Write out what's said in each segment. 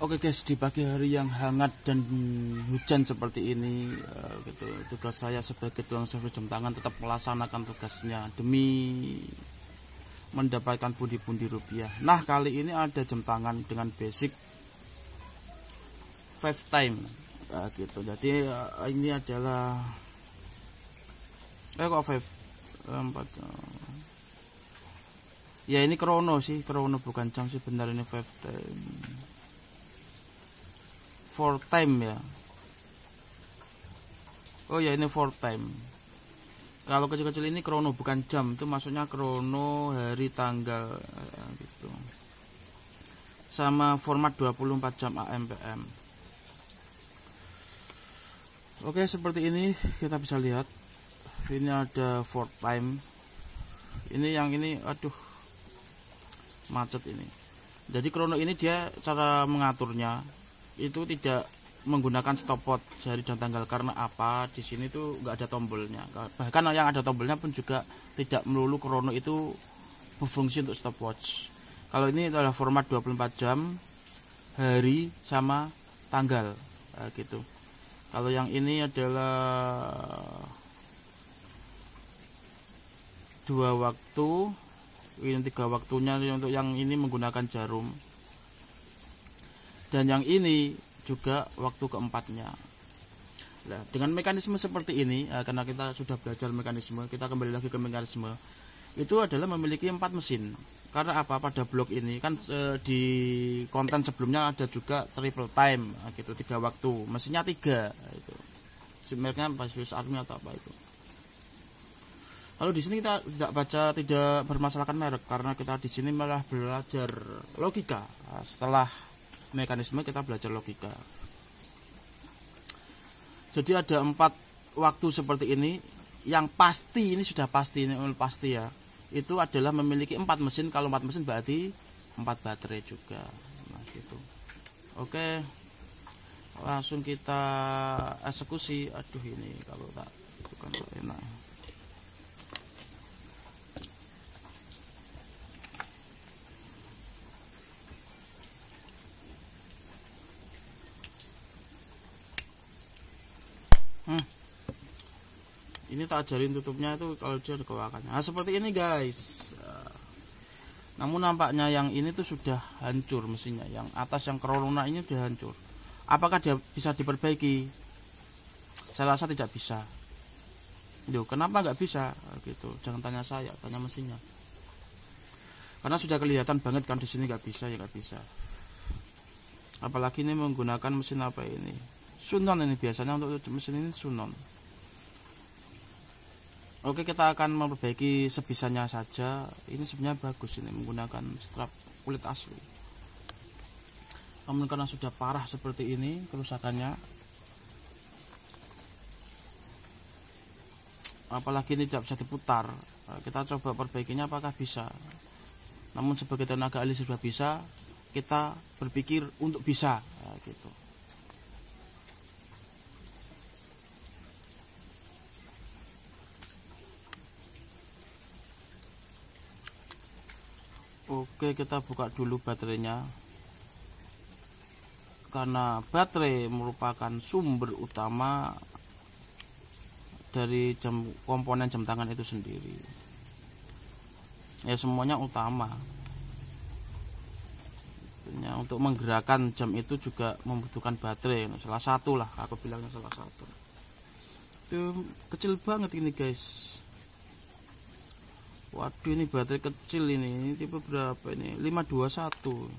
Oke guys, di pagi hari yang hangat dan hujan seperti ini, gitu, tugas saya sebagai tukang servis jam tangan tetap melaksanakan tugasnya demi mendapatkan pundi-pundi rupiah. Nah, kali ini ada jam tangan dengan basic 5 time, gitu. Jadi ini adalah kok 5 4 ya, ini krono sih, krono bukan jam sih, benar ini 5 time. 4 time ya. Oh ya, ini 4 time. Kalau kecil-kecil ini krono bukan jam, itu maksudnya krono hari tanggal, gitu. Sama format 24 jam AM PM. Oke, seperti ini kita bisa lihat. Ini ada 4 time. Ini yang ini, aduh, macet ini. Jadi krono ini dia cara mengaturnya itu tidak menggunakan stopwatch jari dan tanggal. Karena apa? Di sini tuh nggak ada tombolnya. Bahkan yang ada tombolnya pun juga tidak melulu krono itu berfungsi untuk stopwatch. Kalau ini adalah format 24 jam, hari sama tanggal, gitu. Kalau yang ini adalah 2 waktu, ini 3 waktunya. Untuk yang ini menggunakan jarum. Dan yang ini juga waktu keempatnya. Nah, dengan mekanisme seperti ini, karena kita sudah belajar mekanisme, kita kembali lagi ke mekanisme. Itu adalah memiliki 4 mesin. Karena apa? Pada blok ini kan di konten sebelumnya ada juga triple time, gitu, 3 waktu. Mesinnya 3, itu. Mereknya Swiss Army atau apa itu. Lalu di sini kita tidak bermasalahkan merek, karena kita di sini malah belajar logika. Setelah mekanisme kita belajar logika. Jadi ada 4 waktu seperti ini. Yang pasti, ini sudah pasti, ini pasti ya, itu adalah memiliki 4 mesin. Kalau 4 mesin berarti 4 baterai juga. Nah, gitu. Oke, langsung kita eksekusi. Aduh, ini kalau tak itu kan enak. Ini tak ajarin tutupnya itu kalau dia ada kewakannya. Nah, seperti ini guys. Namun nampaknya yang ini tuh sudah hancur mesinnya. Yang atas yang corona ini sudah hancur. Apakah dia bisa diperbaiki? Saya rasa tidak bisa. Loh, kenapa nggak bisa? Gitu. Jangan tanya saya, tanya mesinnya. Karena sudah kelihatan banget kan di sini nggak bisa, ya nggak bisa. Apalagi ini menggunakan mesin apa ini? Sunon ini, biasanya untuk mesin ini Sunon. Oke, kita akan memperbaiki sebisanya saja. Ini sebenarnya bagus, ini menggunakan strap kulit asli. Namun karena sudah parah seperti ini kerusakannya, apalagi ini tidak bisa diputar, kita coba perbaikinya apakah bisa. Namun sebagai tenaga ahli sudah bisa, kita berpikir untuk bisa, gitu. Oke, kita buka dulu baterainya. Karena baterai merupakan sumber utama dari komponen jam tangan itu sendiri. Ya, semuanya utama. Untuk menggerakkan jam itu juga membutuhkan baterai. Salah satu lah, aku bilangnya salah satu. Itu kecil banget ini guys. Waduh, ini baterai kecil ini tipe berapa ini? 521.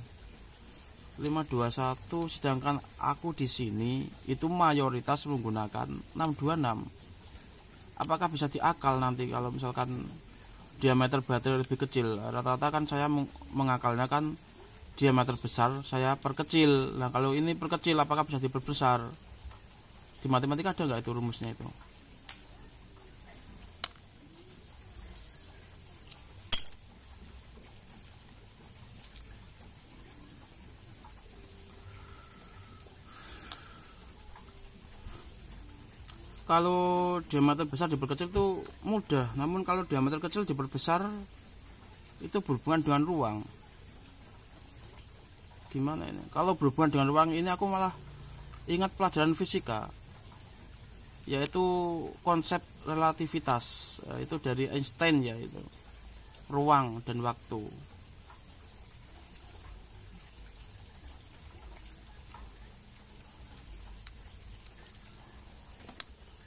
521, sedangkan aku di sini itu mayoritas menggunakan 626. Apakah bisa diakal nanti kalau misalkan diameter baterai lebih kecil? Rata-rata kan saya mengakalnya kan diameter besar saya perkecil. Nah, kalau ini perkecil apakah bisa diperbesar? Di matematika ada nggak itu rumusnya itu? Kalau diameter besar diperkecil itu mudah, namun kalau diameter kecil diperbesar itu berhubungan dengan ruang. gimana ini, kalau berhubungan dengan ruang ini aku malah ingat pelajaran fisika, yaitu konsep relativitas, itu dari Einstein ya, itu ruang dan waktu.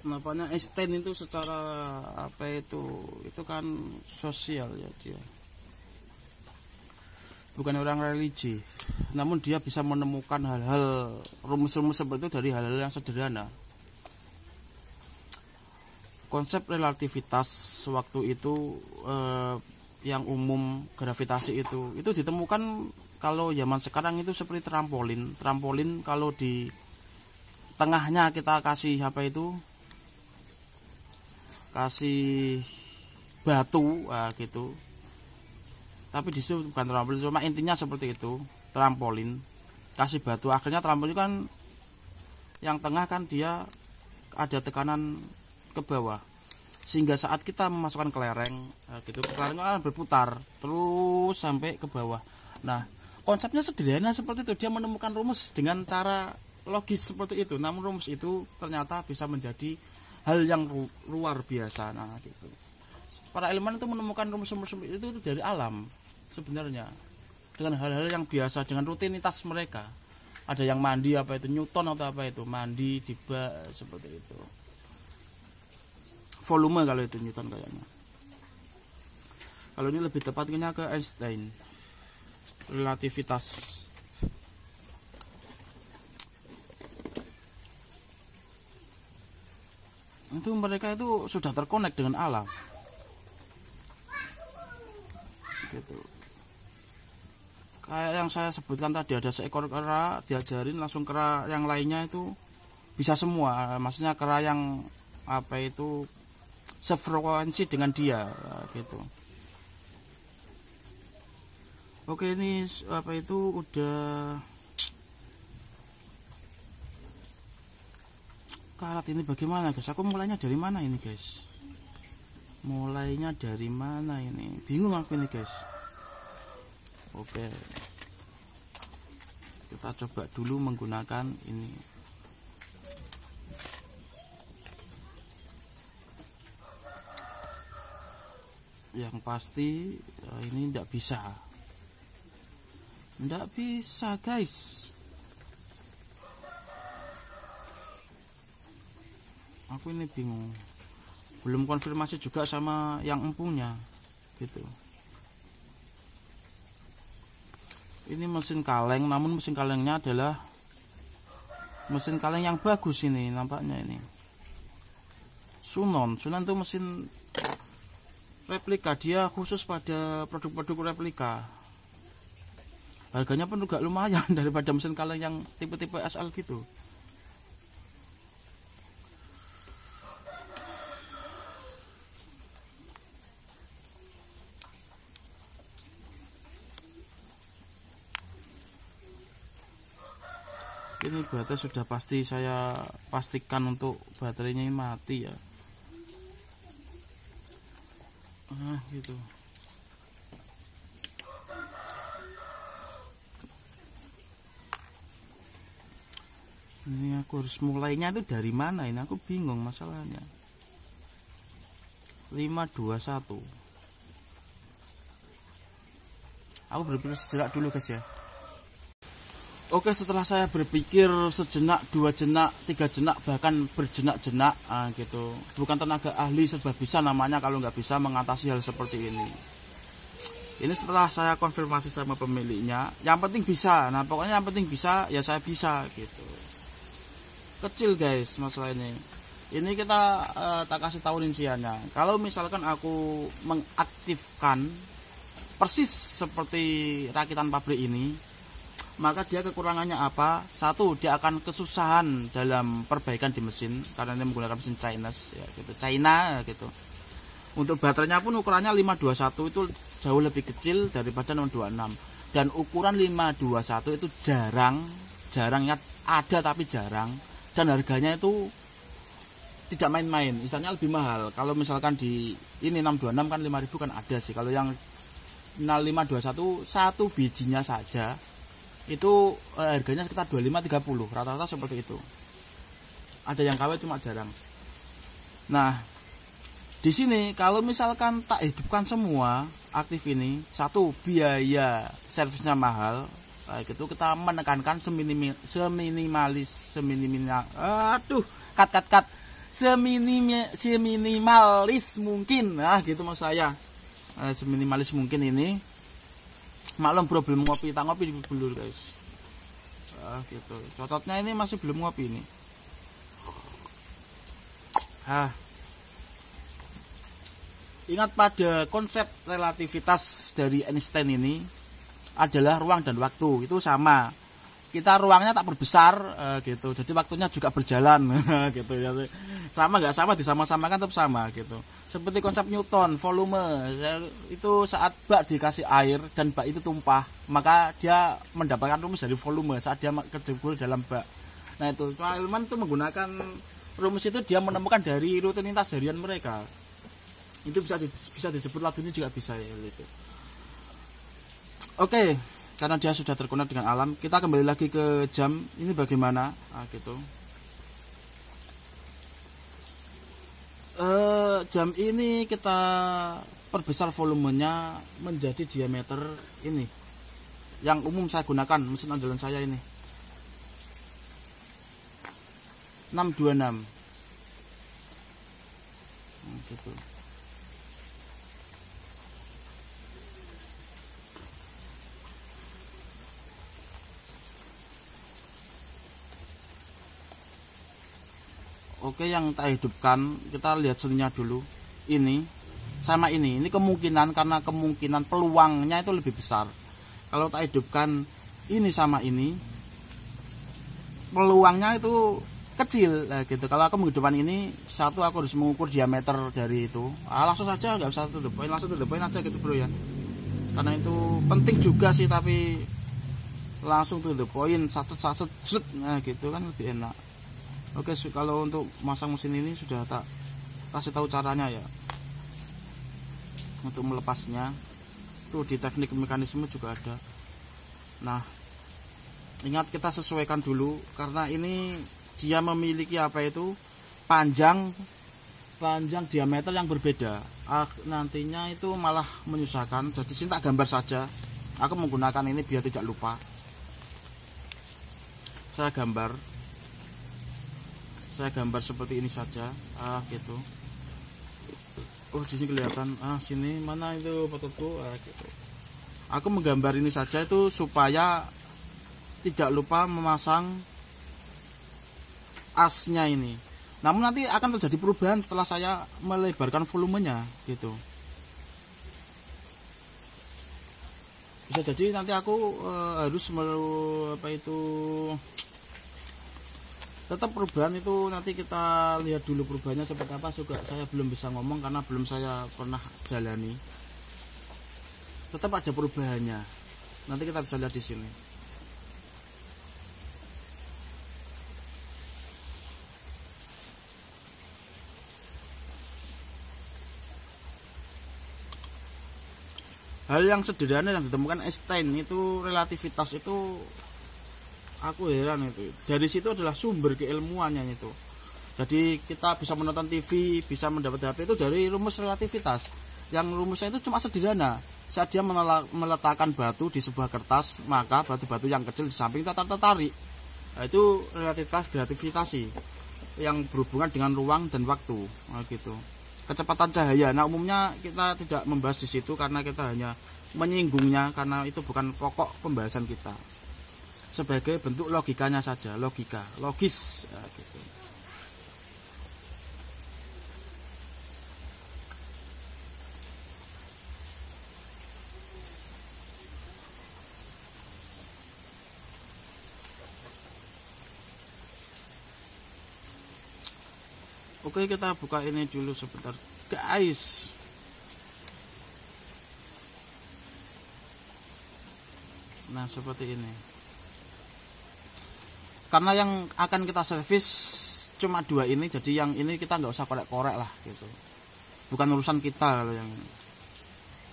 Kenapanya Einstein itu secara apa itu kan sosial ya, dia bukan orang religi, namun dia bisa menemukan hal-hal rumus-rumus seperti itu dari hal-hal yang sederhana. Konsep relativitas waktu itu yang umum, gravitasi itu ditemukan kalau zaman sekarang itu seperti trampolin kalau di tengahnya kita kasih apa itu, kasih batu gitu, tapi di situ bukan trampolin, cuma intinya seperti itu, trampolin kasih batu, akhirnya trampolin kan yang tengah kan dia ada tekanan ke bawah, sehingga saat kita memasukkan kelereng gitu, kelereng akan berputar terus sampai ke bawah. Nah, konsepnya sederhana seperti itu, dia menemukan rumus dengan cara logis seperti itu, namun rumus itu ternyata bisa menjadi hal yang luar biasa. Nah gitu, para ilmuwan itu menemukan rumus-rumus itu dari alam sebenarnya, dengan hal-hal yang biasa, dengan rutinitas mereka. Ada yang mandi apa itu, Newton atau apa itu, mandi di bak seperti itu, volume kalau itu Newton kayaknya. Kalau ini lebih tepatnya ke Einstein, relativitas. Itu mereka itu sudah terkonek dengan alam gitu. Kayak yang saya sebutkan tadi, ada seekor kera diajarin langsung kera yang lainnya itu bisa semua, maksudnya kera yang apa itu sefrekuensi dengan dia gitu. Oke, ini apa itu udah karat ini bagaimana guys, aku mulainya dari mana ini guys, mulainya dari mana ini, bingung aku ini guys. Oke, kita coba dulu menggunakan ini. Yang pasti ini tidak bisa guys. Aku ini bingung, belum konfirmasi juga sama yang empunya gitu. Ini mesin kaleng, namun mesin kalengnya adalah mesin kaleng yang bagus ini nampaknya. Ini Sunon itu mesin replika, dia khusus pada produk-produk replika. Harganya pun juga lumayan daripada mesin kaleng yang tipe-tipe SL gitu. Ini baterai sudah pasti saya pastikan untuk baterainya ini mati ya. Gitu. Ini aku harus mulainya itu dari mana ini, aku bingung masalahnya. 521. Aku berpikir sejenak dulu guys ya. Oke, setelah saya berpikir sejenak, 2 jenak, 3 jenak, bahkan berjenak-jenak gitu. Bukan tenaga ahli serba bisa namanya kalau nggak bisa mengatasi hal seperti ini. Ini setelah saya konfirmasi sama pemiliknya, yang penting bisa. Nah pokoknya yang penting bisa, ya saya bisa gitu. Kecil guys masalah ini. Ini kita tak kasih tahu rinciannya. Kalau misalkan aku mengaktifkan persis seperti rakitan pabrik ini, maka dia kekurangannya apa? Satu, dia akan kesusahan dalam perbaikan di mesin karena ini menggunakan mesin Chinese ya gitu, China gitu. Untuk baterainya pun ukurannya 521 itu jauh lebih kecil daripada 626. Dan ukuran 521 itu jarang ya, ada tapi jarang, dan harganya itu tidak main-main, istilahnya lebih mahal. Kalau misalkan di ini 626 kan 5.000 kan ada sih. Kalau yang 521 satu bijinya saja itu harganya sekitar 25-30, rata-rata seperti itu. Ada yang KW cuma jarang. Nah, di sini kalau misalkan tak hidupkan semua aktif ini, satu biaya servisnya mahal, baik itu kita menekankan seminimalis mungkin, nah gitu mas saya, seminimalis mungkin ini. Maklum problem ngopi, tak ngopi dulu guys, gitu. Cocotnya ini masih belum ngopi ini. Ingat pada konsep relativitas dari Einstein ini adalah ruang dan waktu itu sama. Kita ruangnya tak perbesar gitu. Jadi waktunya juga berjalan gitu ya. Sama nggak sama disama-samakan tetap sama gitu. Seperti konsep Newton, volume. Itu saat bak dikasih air dan bak itu tumpah, maka dia mendapatkan rumus dari volume saat dia kejebur dalam bak. Nah, itu ilmuwan itu menggunakan rumus itu, dia menemukan dari rutinitas harian mereka. Itu bisa disebut laduni juga bisa ya gitu. Oke, karena dia sudah terkonek dengan alam, kita kembali lagi ke jam ini bagaimana gitu. Jam ini kita perbesar volumenya menjadi diameter ini yang umum saya gunakan, mesin andalan saya ini 626 gitu. Oke, yang tak hidupkan kita lihat seninya dulu. Ini sama ini kemungkinan, karena kemungkinan peluangnya itu lebih besar. Kalau tak hidupkan ini sama ini, peluangnya itu kecil gitu. Kalau aku menghidupkan ini, satu aku harus mengukur diameter dari itu. Langsung saja, nggak usah to the point, langsung to the point aja gitu bro ya. Karena itu penting juga sih, tapi langsung to the point, saset nah gitu kan lebih enak. Oke, kalau untuk masang mesin ini sudah tak kasih tahu caranya ya. Untuk melepasnya itu di teknik mekanisme juga ada. Nah, ingat kita sesuaikan dulu, karena ini dia memiliki apa itu panjang diameter yang berbeda. Nantinya itu malah menyusahkan. Jadi sini tak gambar saja. Aku menggunakan ini biar tidak lupa. Saya gambar seperti ini saja, gitu. Oh, di sini kelihatan. Sini mana itu fotoku, gitu. Aku menggambar ini saja itu supaya tidak lupa memasang asnya ini. Namun nanti akan terjadi perubahan setelah saya melebarkan volumenya, gitu. Bisa jadi nanti aku harus tetap perubahan itu nanti kita lihat dulu perubahannya seperti apa. Juga saya belum bisa ngomong karena belum saya pernah jalani. Tetap ada perubahannya. Nanti kita bisa lihat di sini. Hal yang sederhana yang ditemukan Einstein itu relativitas itu, aku heran itu. Dari situ adalah sumber keilmuannya itu. Jadi kita bisa menonton TV, bisa mendapat HP itu dari rumus relativitas. Yang rumusnya itu cuma sederhana. Saat dia meletakkan batu di sebuah kertas, maka batu-batu yang kecil di samping itu tertarik. Nah, itu relativitas gravitasi yang berhubungan dengan ruang dan waktu, gitu. Kecepatan cahaya. Nah, umumnya kita tidak membahas di situ karena kita hanya menyinggungnya, karena itu bukan pokok pembahasan kita. Sebagai bentuk logikanya saja, logis gitu. Oke, kita buka ini dulu sebentar guys. Nah, seperti ini. Karena yang akan kita servis cuma dua ini, jadi yang ini kita nggak usah korek-korek lah gitu. Bukan urusan kita kalau yang ini.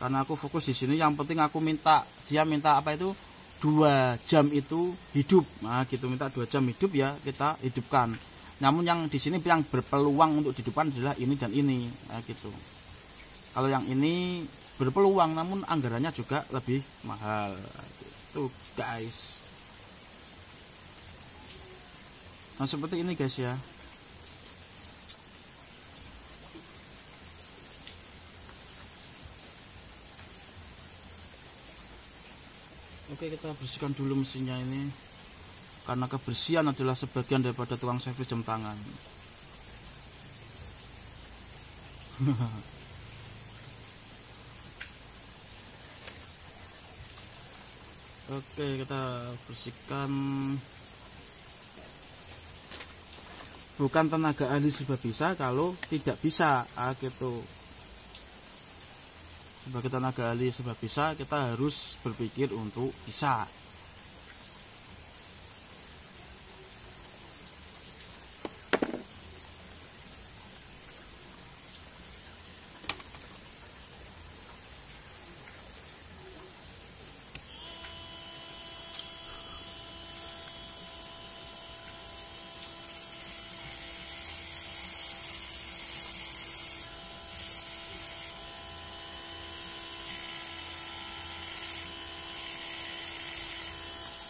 Karena aku fokus di sini, yang penting aku dia minta apa itu 2 jam itu hidup. Nah gitu, minta 2 jam hidup ya kita hidupkan. Namun yang di sini yang berpeluang untuk dihidupkan adalah ini dan ini. Nah gitu. Kalau yang ini berpeluang namun anggarannya juga lebih mahal. Gitu guys. Nah seperti ini guys ya. Oke, kita bersihkan dulu mesinnya ini, karena kebersihan adalah sebagian daripada tukang servis jam tangan. Oke, kita bersihkan. Bukan tenaga ahli serba bisa kalau tidak bisa, gitu. Sebagai tenaga ahli serba bisa, kita harus berpikir untuk bisa.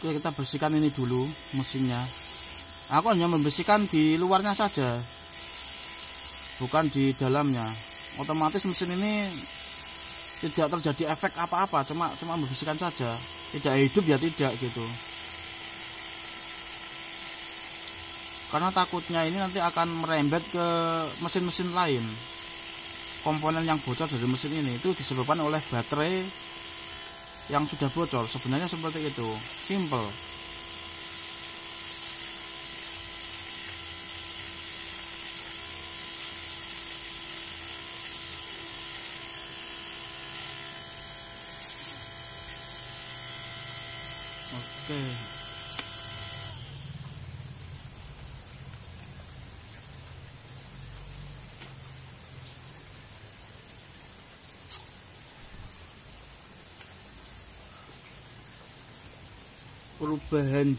Oke, kita bersihkan ini dulu mesinnya. Aku hanya membersihkan di luarnya saja, bukan di dalamnya. Otomatis mesin ini tidak terjadi efek apa-apa, cuma membersihkan saja. Tidak hidup ya tidak gitu. Karena takutnya ini nanti akan merembet ke mesin-mesin lain. Komponen yang bocor dari mesin ini itu disebabkan oleh baterai yang sudah bocor. Sebenarnya seperti itu, simple. Oke. Perubahan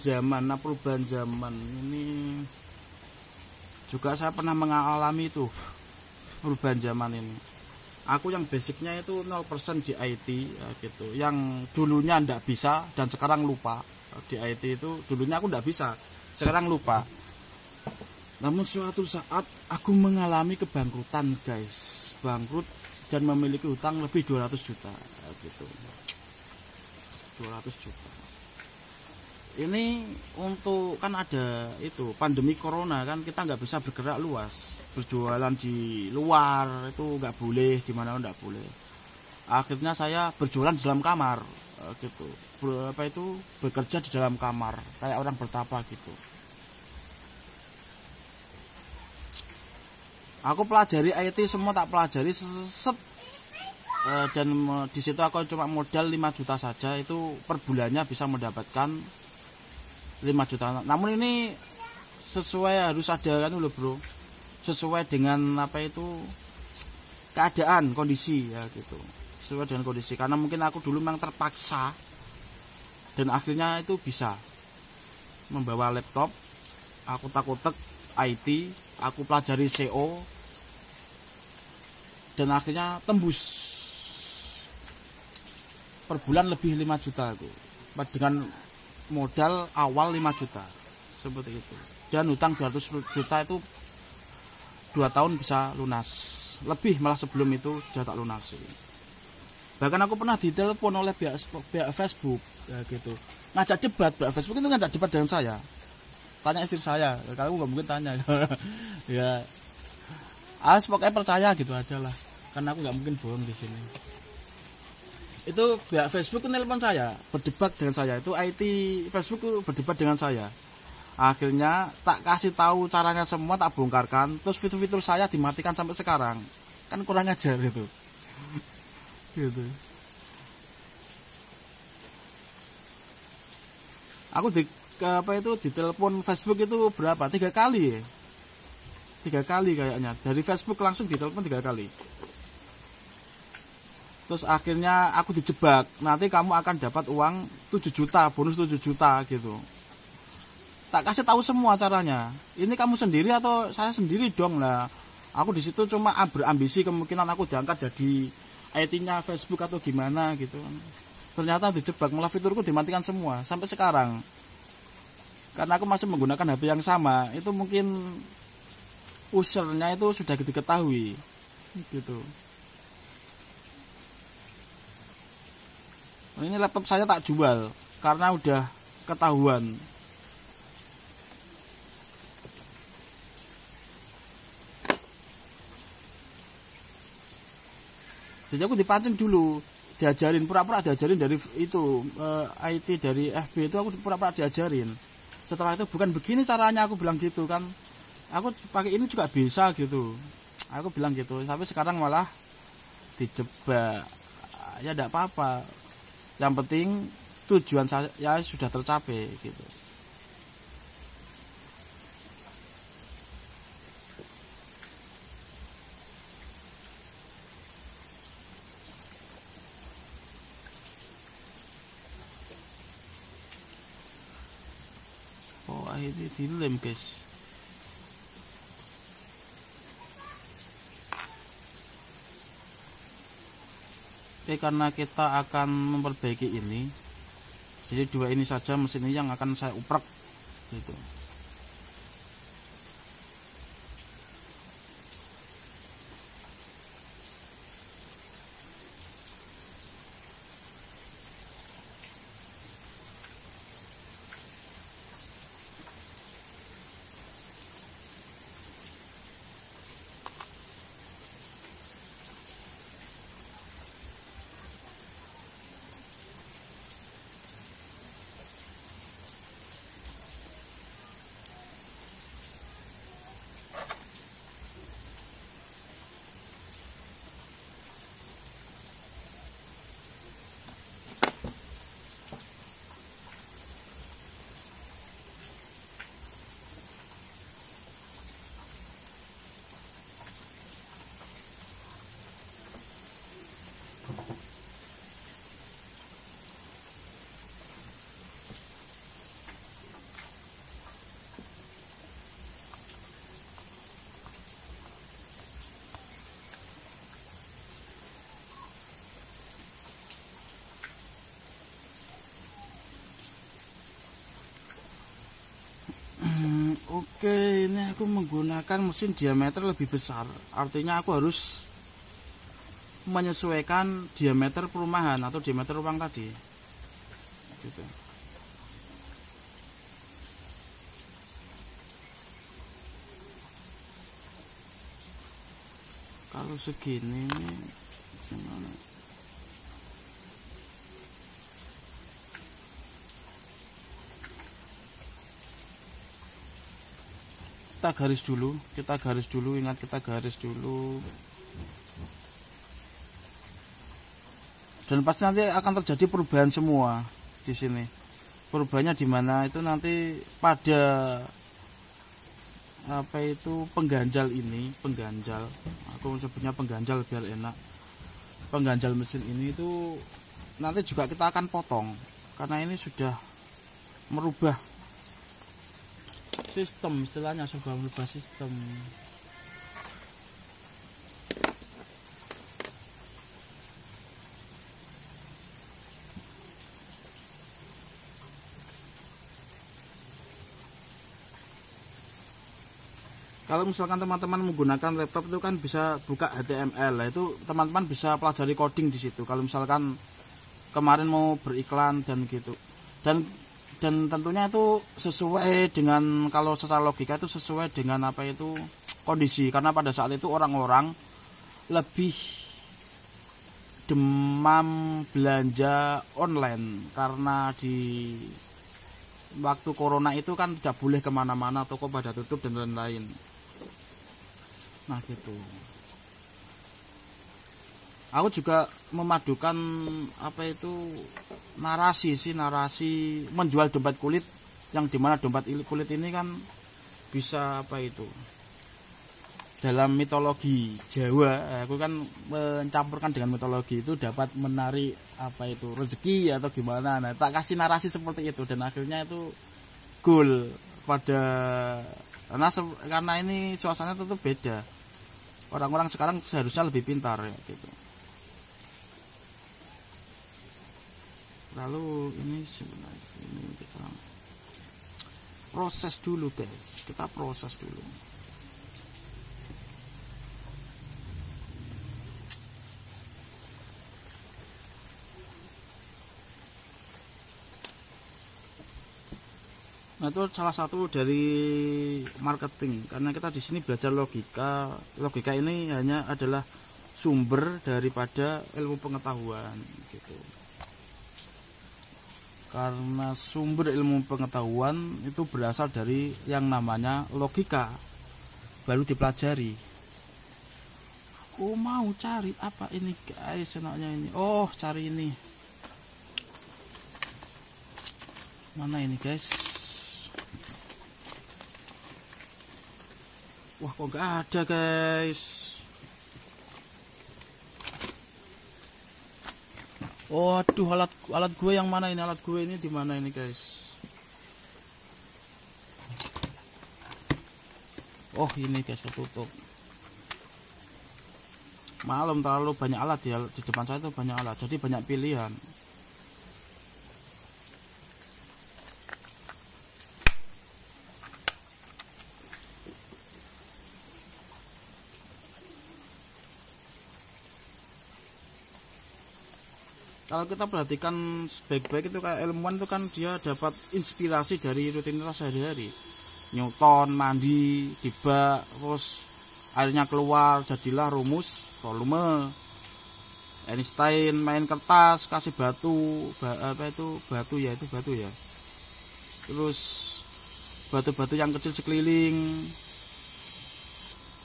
zaman ini juga saya pernah mengalami itu, perubahan zaman ini. Aku yang basicnya itu 0% di IT ya gitu, yang dulunya ndak bisa dan sekarang lupa. Di IT itu dulunya aku ndak bisa, sekarang lupa. Namun suatu saat aku mengalami kebangkrutan guys, bangkrut dan memiliki hutang lebih 200 juta ya gitu. 200 juta. Ini untuk kan ada itu pandemi corona kan, kita nggak bisa bergerak luas, berjualan di luar itu nggak boleh, di mana nggak boleh. Akhirnya saya berjualan di dalam kamar gitu, bekerja di dalam kamar kayak orang bertapa gitu. Aku pelajari IT semua, tak pelajari set, dan di situ aku cuma modal 5 juta saja, itu per bulannya bisa mendapatkan 5 juta. Namun ini sesuai, harus ada kan dulu bro, sesuai dengan apa itu keadaan, kondisi ya gitu, sesuai dengan kondisi. Karena mungkin aku dulu memang terpaksa dan akhirnya itu bisa membawa laptop, aku tak IT, aku pelajari SEO dan akhirnya tembus per bulan lebih 5 juta aku dengan modal awal 5 juta seperti itu, dan hutang 200 juta itu 2 tahun bisa lunas, lebih malah sebelum itu sudah tak lunasi. Bahkan aku pernah ditelepon oleh pihak Facebook ya gitu, ngajak debat. Pihak Facebook itu ngajak debat dengan saya, tanya istri saya, kalau nggak mungkin tanya ya pokoknya percaya gitu aja lah, karena aku nggak mungkin bohong di sini. Itu pihak Facebook nelpon saya, berdebat dengan saya, itu IT Facebook berdebat dengan saya. Akhirnya tak kasih tahu caranya semua, tak bongkarkan, terus fitur-fitur saya dimatikan sampai sekarang. Kan kurang ajar gitu. Gitu. Aku ditelepon Facebook itu berapa? 3 kali ya? 3 kali kayaknya. Dari Facebook langsung ditelepon 3 kali. Terus akhirnya aku dijebak, nanti kamu akan dapat uang 7 juta, bonus 7 juta gitu. Tak kasih tahu semua caranya. Ini kamu sendiri atau saya sendiri dong lah. Aku di situ cuma berambisi kemungkinan aku diangkat jadi IT-nya Facebook atau gimana gitu. Ternyata dijebak, malah fiturku dimatikan semua sampai sekarang. Karena aku masih menggunakan HP yang sama, itu mungkin usernya itu sudah diketahui gitu. Ini laptop saya tak jual karena udah ketahuan. Jadi aku dipancing dulu, diajarin, pura-pura diajarin dari itu IT dari FB itu, aku pura-pura diajarin. Setelah itu bukan begini caranya, aku bilang gitu kan. Aku pakai ini juga bisa gitu. Aku bilang gitu, tapi sekarang malah dijebak. Ya enggak apa-apa. Yang penting tujuan saya ya sudah tercapai gitu. Oh, akhirnya dilem guys. Oke, karena kita akan memperbaiki ini, jadi dua ini saja mesin ini yang akan saya uprek gitu. Oke, ini aku menggunakan mesin diameter lebih besar. Artinya aku harus menyesuaikan diameter perumahan atau diameter ruang tadi. Gitu. Kalau segini gimana? Kita garis dulu, ingat kita garis dulu. Dan pasti nanti akan terjadi perubahan semua di sini. Perubahannya di mana itu nanti pada apa itu pengganjal ini, pengganjal. Aku sebutnya pengganjal biar enak. Pengganjal mesin ini itu nanti juga kita akan potong karena ini sudah merubah sistem, istilahnya sudah merubah sistem. Kalau misalkan teman-teman menggunakan laptop itu kan bisa buka HTML, lah itu teman-teman bisa pelajari coding di situ. Kalau misalkan kemarin mau beriklan dan gitu, dan tentunya itu sesuai dengan, kalau secara logika itu sesuai dengan apa itu kondisi, karena pada saat itu orang-orang lebih demam belanja online karena di waktu corona itu kan tidak boleh kemana-mana, toko pada tutup dan lain-lain. Nah gitu. Aku juga memadukan apa itu narasi menjual dompet kulit, yang dimana dompet kulit ini kan bisa apa itu dalam mitologi Jawa, aku kan mencampurkan dengan mitologi itu dapat menarik apa itu rezeki atau gimana. Nah, tak kasih narasi seperti itu dan akhirnya itu goal pada karena ini suasananya tentu beda. Orang-orang sekarang seharusnya lebih pintar ya, gitu. Lalu ini sebenarnya ini kita proses dulu guys, kita proses dulu. Nah, itu salah satu dari marketing karena kita di sini belajar logika. Logika ini hanya adalah sumber daripada ilmu pengetahuan gitu. Karena sumber ilmu pengetahuan itu berasal dari yang namanya logika, baru dipelajari. Aku mau cari apa ini guys, enaknya ini. Oh, cari ini. Mana ini guys? Wah, kok nggak ada guys. Oh, aduh, alat gue yang mana ini? Alat gue ini di mana ini guys? Oh, ini guys, ketutup. Malam terlalu banyak alat ya, di depan saya itu banyak alat, jadi banyak pilihan. Kalau kita perhatikan baik-baik itu kayak ilmuwan itu kan dia dapat inspirasi dari rutinitas sehari-hari. Newton mandi di bak, terus airnya keluar, jadilah rumus volume. Einstein main kertas, kasih batu, batu ya. Terus batu-batu yang kecil sekeliling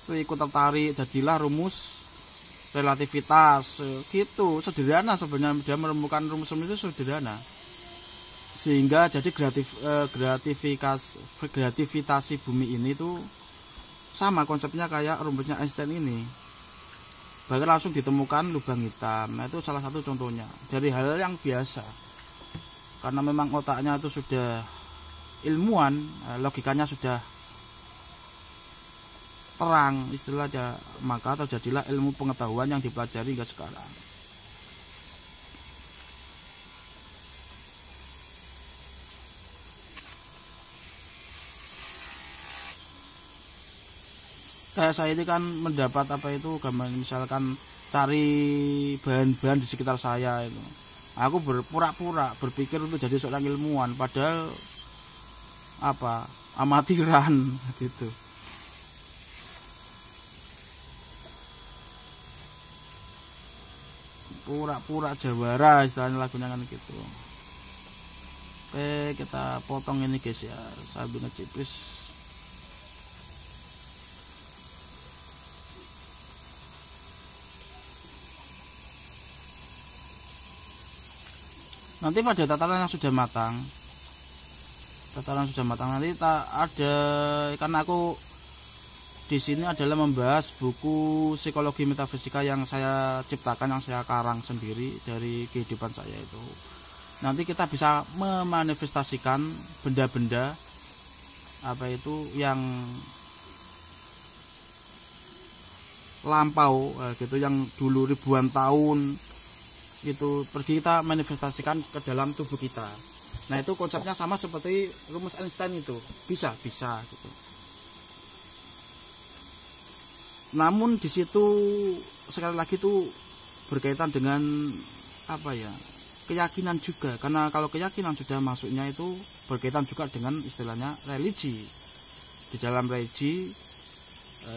itu ikut tertarik, jadilah rumus relativitas gitu. Sederhana sebenarnya, dia menemukan rumus-rumus itu sederhana sehingga jadi grativitasi bumi ini tuh sama konsepnya kayak rumusnya Einstein ini, bahkan langsung ditemukan lubang hitam. Nah, itu salah satu contohnya dari hal yang biasa karena memang otaknya itu sudah ilmuwan, logikanya sudah terang istilahnya, maka terjadilah ilmu pengetahuan yang dipelajari hingga sekarang. Kayak saya ini kan mendapat apa itu gambar, misalkan cari bahan-bahan di sekitar saya itu, aku berpura-pura berpikir untuk jadi seorang ilmuwan padahal apa amatiran gitu. Pura-pura jawara istilahnya lagunya kan gitu. Oke, kita potong ini guys ya sambil ngecipis. Nanti pada tataran yang sudah matang, nanti tak ada, karena aku di sini adalah membahas buku psikologi metafisika yang saya ciptakan, yang saya karang sendiri dari kehidupan saya itu. Nanti kita bisa memanifestasikan benda-benda apa itu yang lampau gitu, yang dulu ribuan tahun gitu, pergi kita manifestasikan ke dalam tubuh kita. Nah, itu konsepnya sama seperti rumus Einstein itu, bisa gitu. Namun di situ sekali lagi itu berkaitan dengan apa ya, keyakinan juga, karena kalau keyakinan sudah masuknya itu berkaitan juga dengan istilahnya religi. Di dalam religi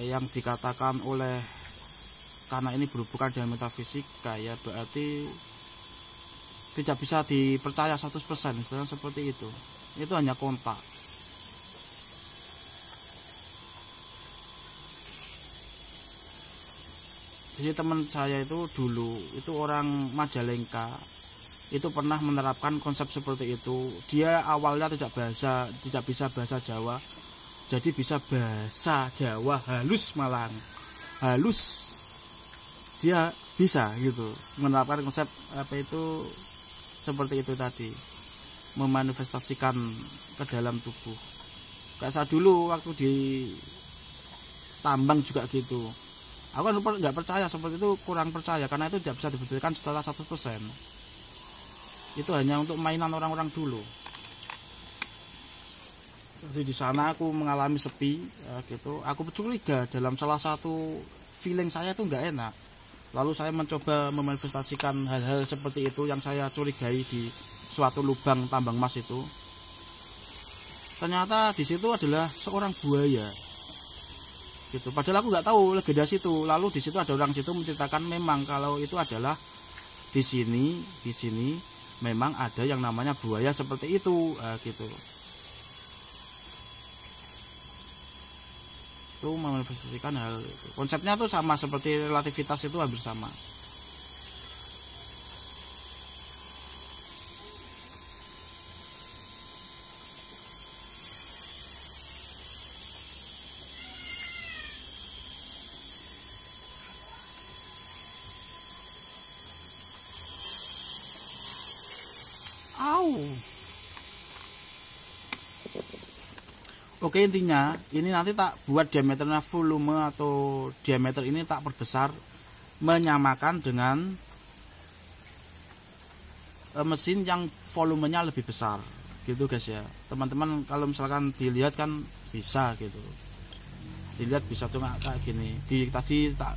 yang dikatakan oleh, karena ini berhubungan dengan metafisika ya, berarti tidak bisa dipercaya 100%, istilahnya seperti itu hanya kontak. Jadi teman saya itu dulu itu orang Majalengka, itu pernah menerapkan konsep seperti itu. Dia awalnya tidak bisa bahasa Jawa, jadi bisa bahasa Jawa halus malang. halus dia bisa gitu menerapkan konsep apa itu seperti itu tadi, memanifestasikan ke dalam tubuh. Kayak saya dulu waktu di tambang juga gitu, aku kan nggak percaya seperti itu, kurang percaya karena itu tidak bisa dibuktikan secara 100%. Itu hanya untuk mainan orang-orang dulu. Jadi di sana aku mengalami sepi gitu. Aku curiga dalam salah satu feeling saya itu nggak enak. Lalu saya mencoba memanifestasikan hal-hal seperti itu yang saya curigai di suatu lubang tambang emas itu. Ternyata di situ adalah seorang buaya. Gitu. Padahal aku nggak tahu legenda situ. Lalu di situ ada orang situ menceritakan memang kalau itu adalah di sini memang ada yang namanya buaya seperti itu gitu. Itu memanifestasikan hal itu. Konsepnya tuh sama seperti relativitas, itu hampir sama. Au. Oke, intinya ini nanti tak buat diameternya volume atau diameter ini tak perbesar, menyamakan dengan mesin yang volumenya lebih besar gitu guys ya teman-teman. Kalau misalkan dilihat kan bisa gitu, dilihat bisa cuma kayak gini. Tadi tak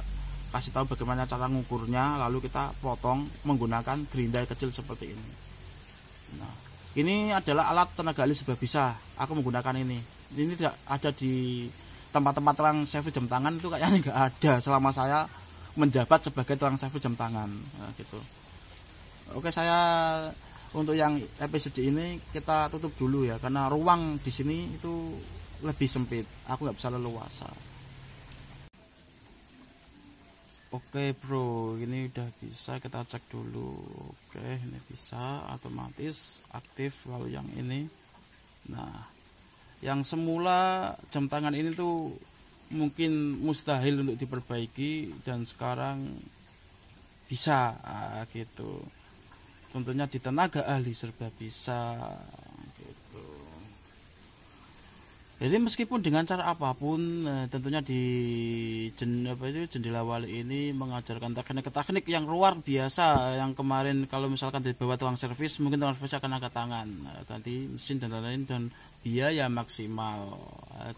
kasih tahu bagaimana cara ngukurnya, lalu kita potong menggunakan gerindai kecil seperti ini. Nah, ini adalah alat tenaga alih serba bisa, aku menggunakan ini tidak ada di tempat-tempat tukang servis jam tangan, itu kayaknya nggak ada selama saya menjabat sebagai tukang servis jam tangan gitu. Oke, saya untuk yang episode ini kita tutup dulu ya, karena ruang di sini itu lebih sempit, aku nggak bisa leluasa. Oke bro, ini udah bisa, kita cek dulu. Oke, ini bisa otomatis aktif. Lalu yang ini, nah yang semula jam tangan ini tuh mungkin mustahil untuk diperbaiki dan sekarang bisa gitu. Tentunya di tenaga ahli serba bisa gitu. Jadi meskipun dengan cara apapun, tentunya di jendela wali ini mengajarkan teknik-teknik yang luar biasa. Yang kemarin kalau misalkan dibawa tukang servis, mungkin tukang servis akan angkat tangan, ganti mesin dan lain-lain, dan biaya maksimal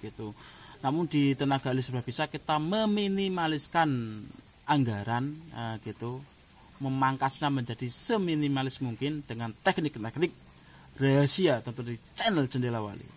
gitu. Namun di tenaga ahli serba bisa kita meminimaliskan anggaran gitu, memangkasnya menjadi seminimalis mungkin dengan teknik-teknik rahasia tentu di channel Jendela Wali.